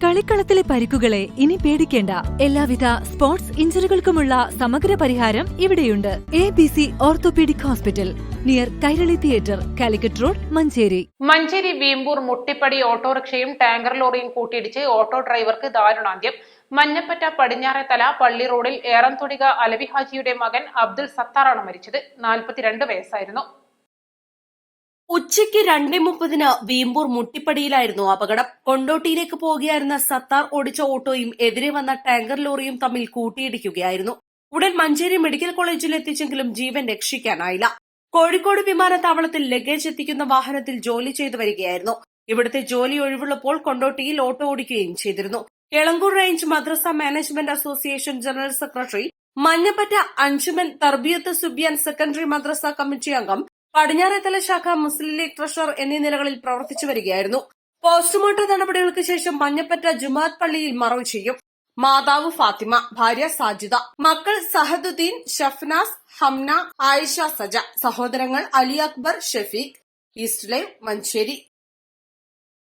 കളിക്കളത്തിലെ പരിക്കുകളെ ഇനി പേടിക്കേണ്ട. എല്ലാവിധ സ്പോർട്സ് ഇഞ്ചുറികൾക്കുമുള്ള സമഗ്ര പരിഹാരം ഇവിടെയുണ്ട്. ABC orthopaedic hospital, near Kairali theatre, Calicut road, Manjeri. Manjeri Veempur Muttippadi ഓട്ടോറിക്ഷയും ടാങ്കർ ലോറിയും കൂട്ടിയിടിച്ച് ഓട്ടോ ഡ്രൈവർക്ക് ദാരുണാന്ത്യം. മഞ്ഞപ്പറ്റ പടിഞ്ഞാറേത്തല പള്ളി റോഡിൽ ഏറംതൊടിക അലവി ഹാജിയുടെ മകൻ അബ്ദുൽ സത്താറാണ് മരിച്ചത്. 42 വയസ്സായിരുന്നു. ഉച്ചയ്ക്ക് 2:30 വീമ്പൂർ മുട്ടിപ്പടിയിലായിരുന്നു അപകടം. കൊണ്ടോട്ടിയിലേക്ക് പോകുകയായിരുന്ന സത്താർ ഓടിച്ച ഓട്ടോയും എതിരെ വന്ന ടാങ്കർ ലോറിയും തമ്മിൽ കൂട്ടിയിടിക്കുകയായിരുന്നു. ഉടൻ മഞ്ചേരി മെഡിക്കൽ കോളേജിൽ എത്തിച്ചെങ്കിലും ജീവൻ രക്ഷിക്കാനായില്ല. കോഴിക്കോട് വിമാനത്താവളത്തിൽ ലഗേജ് എത്തിക്കുന്ന വാഹനത്തിൽ ജോലി ചെയ്തു വരികയായിരുന്നു. ഇവിടുത്തെ ജോലി ഒഴിവുള്ളപ്പോൾ കൊണ്ടോട്ടിയിൽ ഓട്ടോ ഓടിക്കുകയും ചെയ്തിരുന്നു. എളങ്കൂർ റേഞ്ച് മദ്രസ management association general secretary, Manjappatta Anjuman Tarbiyath Subiyan secondary മദ്രസ കമ്മിറ്റി അംഗം, പടിഞ്ഞാറേത്തല ശാഖ മുസ്ലിം ലീഗ് ട്രഷറർ എന്നീ നിലകളിൽ പ്രവർത്തിച്ചു വരികയായിരുന്നു. പോസ്റ്റ്മോർട്ടം നടപടികൾക്ക് ശേഷം മഞ്ഞപ്പറ്റ ജുമാഅത്ത് പള്ളിയിൽ മറവ് ചെയ്യും. മാതാവ് ഫാത്തിമ, ഭാര്യ സാജിദ, മക്കൾ സഹദുദ്ദീൻ, ഷഫ്നാസ്, ഹംന, ആയിഷ, സജ, സഹോദരങ്ങൾ അലി അക്ബർ, ഷഫീഖ്. East live, Manjeri.